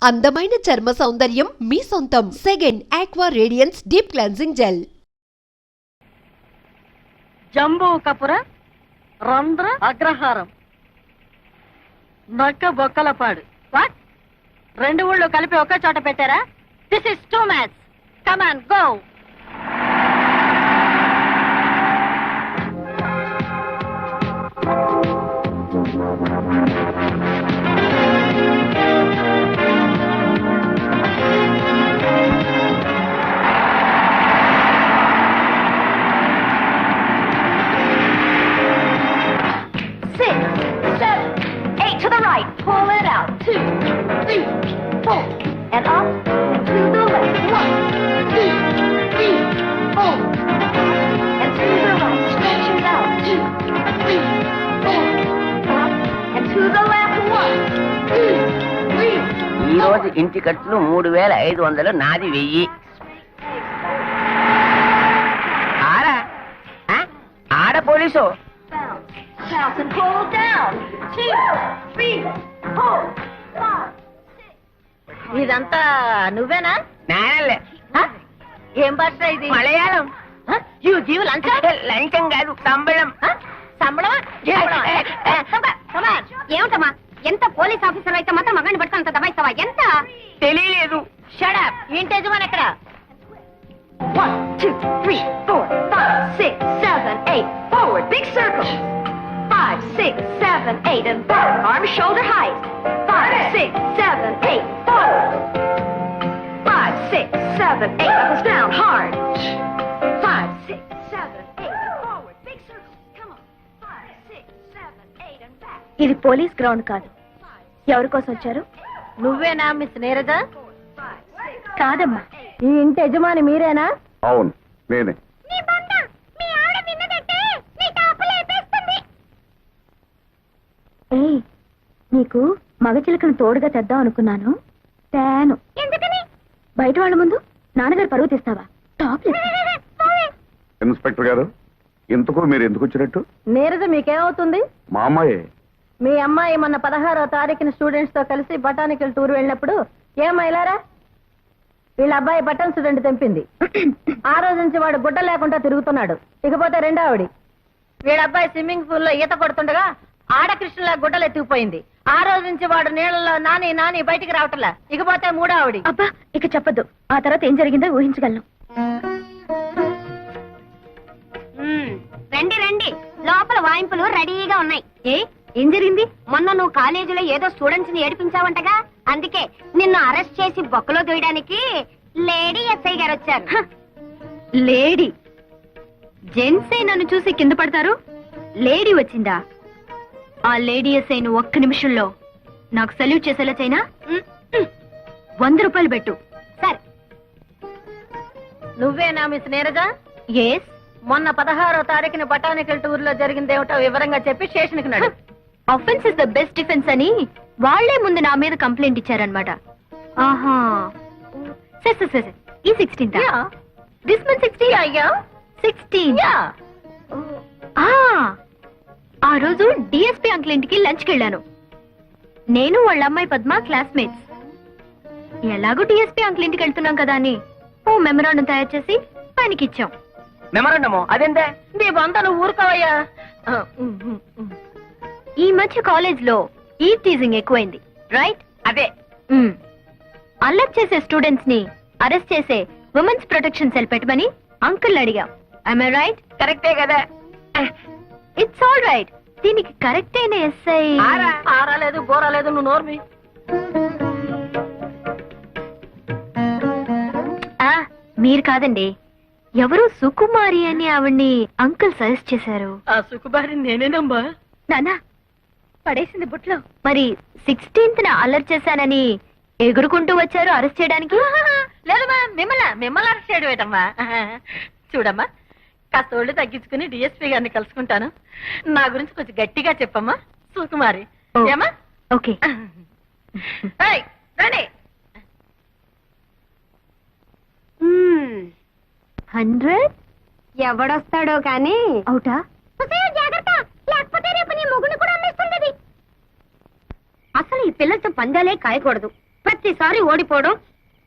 అందమైన చర్మ సౌందర్యం మీ సొంతం. Second aqua radiance deep cleansing gel. జంబూ కపుర రంధ్ర అగ్రహారం నక్క బొక్కలపాడు. వాట్? రెండు ఊళ్ళు కలిపి ఒకే చోట పెట్టారా? This is too much. Come on go. Pull it out. 2, 3, 4. And up and to the left. 1, 2, 3, 4. And to the right. Stretch it out. 2, 3, 4. Up and to the left. 1, 2, 3, 4. ఈ రోజు ఇంటి ఖర్చులు 3500, నాది 1000. ఆడ police. Bounce and pull down. 2, 3, 4, 5, 6. ఇదంతా నువ్వేనా? నేనలే. ఏం భాష ఇది? మలయాళం. జీవు లంచం? లంచం కాదు, సంబళం. సంబళమా? ఏమిటమ్మా, ఎంత పోలీస్ ఆఫీసర్ అయితే మాత్రం మగాన్ని పట్టుకుని అంత దబాయిస్తావా? ఎంత తెలియలేదు. Shut up. ఇంటి యజమాని ఎక్కడ? 1, 2, 3, 4, 5, 6, 7, 8. Forward, big circle. 5, 6, 7, 8, and forward. Arms shoulder height. 5, 6, 7, 8. Forward. 5, 6, 7, 8. Knuckles down hard. 5, 6, 7, 8. Forward, big circle. Come on. 5, 6, 7, 8, and back. ఇది పోలీస్ గ్రౌండ్ కాదు. ఎవరి కోసం వచ్చారు? నువ్వేనా మిస్ నీరజ? కాదమ్మా. ఈ ఇంటి యజమాని మీరేనా? అవును, నేనే. ఏయ్, నీకు మగ చిలకను తోడుగా తెద్దాం అనుకున్నాను. తేను. ఎందుకని? బయట వాళ్ళ ముందు నాన్నగారు పరువు తీస్తావా? టాప్ ఇన్స్పెక్టర్ గారు, ఇంతకు మీరు ఎందుకు వచ్చినట్టు? నీరజ మీకేమవుతుంది? మా అమ్మాయే. మీ అమ్మాయి మొన్న 16వ తారీఖున స్టూడెంట్స్ తో కలిసి బొటానికల్ టూర్ వెళ్ళినప్పుడు ఏమైలారా వీళ్ళ అబ్బాయి బటన్ స్టూడెంట్ తెంపింది. ఆ రోజు నుంచి వాడు గుడ్డ లేకుండా తిరుగుతున్నాడు. ఇకపోతే రెండోవిడి వీళ్ళ అబ్బాయి స్విమ్మింగ్ పూల్ లో ఈత కొడుతుండగా ఆడకృష్ణలా గుడ్డలు ఎత్తుకుపోయింది. ఆ రోజు నుంచి వాడు నీళ్ళలో నాని నాని బయటికి రావట్లా. ఇకపోతే మూడోవిడి. అబ్బా, ఇక చెప్పొద్దు. ఆ తర్వాత ఏం జరిగిందో ఊహించగలను. రండి రండి, లోపల వాయింపులు రెడీగా ఉన్నాయి. ఏం జరిగింది? మొన్న నువ్వు కాలేజీలో ఏదో స్టూడెంట్స్ ని ఏడిపించావంటగా, అందుకే నిన్ను అరెస్ట్ చేసి బొక్కలో దూయడానికి లేడీ ఎస్ఐ గారు వచ్చారు. లేడీ? జెంట్సే నన్ను చూసి కింద పడతారు, లేడీ వచ్చిందా? ఆ లేడీ ఎస్ఐ ను ఒక్క నిమిషంలో నాకు సల్యూట్ చేసేలా చైనా 100 రూపాయలు పెట్టు. సరే. నువ్వేనా మిస్ నీరజ? ఎస్. మొన్న 16వ తారీఖున బొటానికల్ టూర్ లో జరిగిందేమిటో వివరంగా చెప్పి స్టేషన్కి నడు. Offence is the best defence అని వాళ్లే ముందు నా మీద కంప్లైంట్ ఇచ్చారనమాట. ఆహా, సరే ఈ 16th దిస్ మంత్ 16 అయ్యా 16. ఆ రోజు డిఎస్పీ అంకుల్ ఇంటికి లంచ్కి వెళ్ళాను. నేను వాళ్ళ అమ్మాయి పద్మ క్లాస్మేట్స్. ఎలాగో డిఎస్పీ అంకుల్ ఇంటికి వెళ్తున్నాం కదా అని ఓ మెమరాండం తయారు చేసి ఆయనకి ఇచ్చాం. మెమరాండము అదేంటే? నీ బంధను ఊరుకోవయ్యా. ఈ మధ్య కాలేజ్ లో ఈ టీజింగ్ ఎక్కువైంది, రైట్? అదే. అల్లరి చేసే స్టూడెంట్స్ ని అరెస్ట్ చేసే ఉమెన్స్ ప్రొటెక్షన్ సెల్ పెట్టమని అంకుల్ అడిగాం. I right? కరెక్టే కదా. It's all right. దీనికి కరెక్ట్ అయిన ఎస్ఐ ఆరాలేదు బోరాలేదు, నువ్వు నోర్మి. మీరు కాదండి, ఎవరు సుకుమారి అని ఆవిడ్ని అంకుల్ సజెస్ట్ చేశారు. ఆ సుకుబారి నేనేనమ్మా. నానా పడేసింది బుట్లో. మరి 16th అల్లరి చేశానని ఎగురుకుంటూ వచ్చారు అరెస్ట్ చేయడానికి. లేదమ్మా, మిమ్మల్ని అరెస్ట్ చేయడం ఏంటమ్మా? చూడమ్మా, కాస్త ఒళ్ళు తగ్గించుకుని డిఎస్పీ గారిని కలుసుకుంటాను. నా గురించి కొంచెం గట్టిగా చెప్పమ్మా సుకుమారి. ఏమా? ఓకే. రండి. 100 ఎవడొస్తాడో కానీ అవుటా? జాగ్రత్త, లేకపోతే రేపు నీ మొగుడు కూడా అమ్మేస్తుంది. అసలు ఈ పిల్లలతో పందాలే కాయకూడదు. ప్రతిసారి ఓడిపోవడం,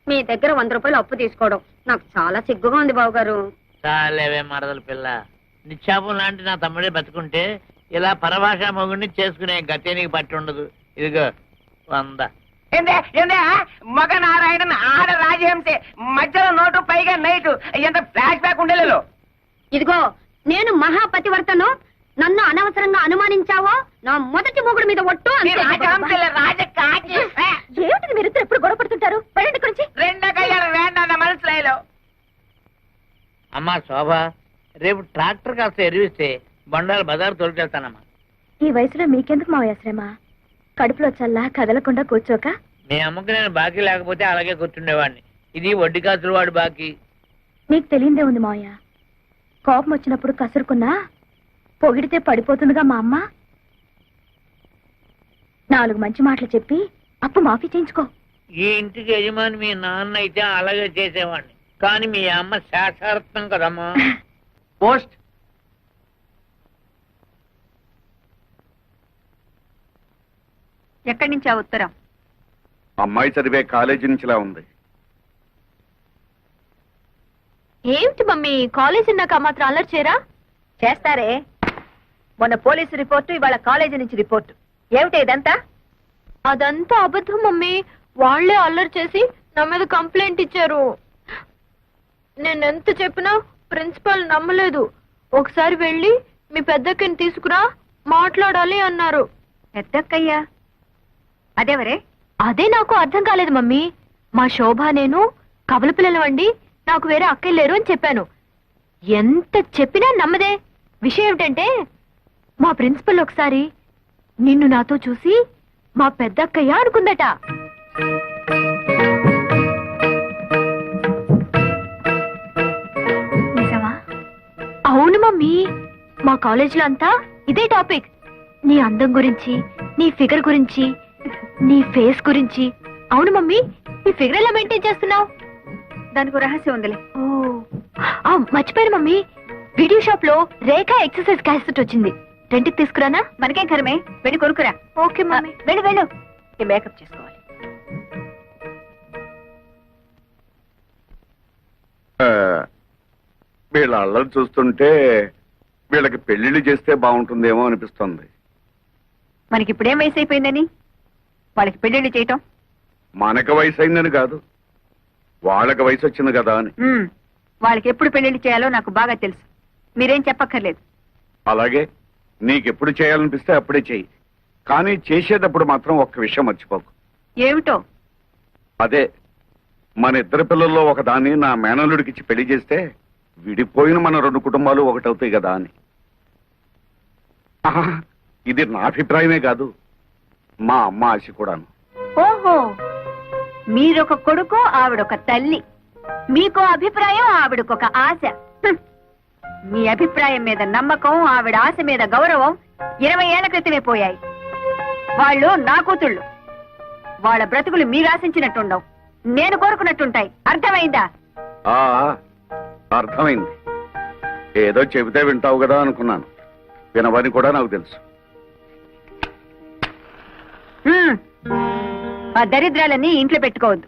మీ దగ్గర 100 రూపాయలు అప్పు తీసుకోవడం నాకు చాలా సిగ్గుగా ఉంది బావగారు. చాలేవే మరదల పిల్ల, నిశ్చాపం లాంటి నా తమ్ముడే బతుకుంటే ఇలా పరభాషా మొగుడిని చేసుకునే గతే నీకు పట్టి ఉండదు. ఇదిగో 100. మగ నారాయణన్ ఆడ రాజహంసే, మధ్యలో నోటు పైగా నైటు, ఎంత ఫ్లాష్ బ్యాక్ ఉండేలో. ఇదిగో నేను మహాపతివర్తను, నన్ను అనవసరంగా అనుమానించావో నా మొదటి మొగుడు మీద ఒట్టు అంతే. ఏమిటి మీరిద్దరు ఎప్పుడు గొడవ పడుతుంటారు? వెళ్ళండి ఇక్కడి నుంచి. రెండో కళ్యాణం వేండా మనసులో. అమ్మా శోభ, రేపు ట్రాక్టర్ కాస్త ఎరివిస్తే బండాలు బజారు తోలుకెళ్తానమ్మా. ఈ వయసులో మీకెందుకు మావయ్య శ్రమ? కడుపులో చల్లా కదలకుండా కూర్చోక. మీ అమ్మకి నేను బాకీ లేకపోతే అలాగే కూర్చుండేవాడిని. ఇది వడ్డీ కాసులు వాడు బాకీ. నీకు తెలియందే ఉంది మావయ్య, కోపం వచ్చినప్పుడు కసురుకున్నా పొగిడితే పడిపోతుందిగా మా అమ్మ. 4 మంచి మాటలు చెప్పి అప్పు మాఫీ చేయించుకో. ఈ ఇంటికి యజమాని మీ నాన్న అయితే అలాగే చేసేవాడిని, కానీ మీ అమ్మ శాస్త్రార్థం కదమ్మా. పోస్ట్ ఎక్కడి నుంచి ఆ ఉత్తరం? అమ్మాయి చదివే కాలేజీ నుంచిలా ఉంది. ఏమిటి మమ్మీ, కాలేజీ నాకు ఆ మాత్రం అల్లరి చేయరా? చేస్తారే, మొన్న పోలీసు రిపోర్టు, ఇవాళ కాలేజీ నుంచి రిపోర్టు. ఏమిటి ఇదంతా? అదంతా అబద్ధం మమ్మీ, వాళ్లే అల్లరి చేసి నా మీద కంప్లైంట్ ఇచ్చారు. నేనెంత చెప్పినా ప్రిన్సిపల్ నమ్మలేదు. ఒకసారి వెళ్ళి మీ పెద్దక్కని తీసుకురా, మాట్లాడాలి అన్నారు. పెద్దక్కయ్యా? అదేవరే? అదే నాకు అర్థం కాలేదు మమ్మీ. మా శోభ నేను కబల పిల్లలు అండి, నాకు వేరే అక్కయ్య లేరు అని చెప్పాను. ఎంత చెప్పినా నమ్మదే. విషయం ఏమిటంటే మా ప్రిన్సిపల్ ఒకసారి నిన్ను నాతో చూసి మా పెద్దక్కయ్య అనుకుందట. నిజమా? అవును మమ్మీ, మా కాలేజీలో అంతా ఇదే టాపిక్. నీ అందం గురించి, నీ ఫిగర్ గురించి, నీ ఫేస్ గురించి. అవును మమ్మీ, నీ ఫిగర్ ఎలా మెయింటైన్ చేస్తున్నావు? దానికి రహస్యం ఉందిలే. ఓ మర్చిపోయాను మమ్మీ, వీడియో షాప్ లో రేఖ ఎక్సర్సైజ్ క్యాసెట్ వచ్చింది. రెంట్కి తీసుకురానా? మనకేం కరమే, వెళ్ళి కొనుక్కురా. Okay mummy. వెళ్ళు వెళ్ళు, ఈ మేకప్ చేసుకోవాలి. వీళ్ళ అల్లరి చూస్తుంటే వీళ్ళకి పెళ్లిళ్ళు చేస్తే బాగుంటుందేమో అనిపిస్తుంది. మనకి ఇప్పుడేం వయసు అయిపోయిందని వాళ్ళకి పెళ్లిళ్ళు చేయటం? మనకు వయసు అయిందని కాదు, వాళ్ళకి వయసు వచ్చింది కదా అని. వాళ్ళకి ఎప్పుడు పెళ్లిళ్ళు చేయాలో నాకు బాగా తెలుసు, మీరేం చెప్పక్కర్లేదు. అలాగే నీకెప్పుడు చేయాలనిపిస్తే అప్పుడే చెయ్యి, కానీ చేసేటప్పుడు మాత్రం ఒక్క విషయం మర్చిపోకు. ఏమిటో? అదే, మన ఇద్దరు పిల్లల్లో ఒకదాన్ని నా మేనల్లుడికిచ్చి పెళ్లి చేస్తే విడిపోయిన మన 2 కుటుంబాలు ఒకటవుతాయి కదా అని. ఆహా, ఇది నా అభిప్రాయమే కాదు, మా అమ్మ ఆశ కూడాను. ఓహో, మీరొక కొడుకు, ఆవిడొక తల్లి. మీకో అభిప్రాయం, ఆవిడకొక ఆశ. మీ అభిప్రాయం మీద నమ్మకం, ఆవిడ ఆశ మీద గౌరవం 20 ఏళ్ల క్రితమే పోయాయి. వాళ్ళు నా కూతుళ్ళు. వాళ్ళ బ్రతుకులు మీరు ఆశించినట్టుండవు, నేను కోరుకున్నట్టుంటాయి. అర్థమైందా? ఆ అర్థమైంది. ఏదో చెబితే వింటావు కదా అనుకున్నాను, వినవని కూడా నాకు తెలుసు. ఆ దరిద్రాలన్నీ ఇంట్లో పెట్టుకోవద్దు.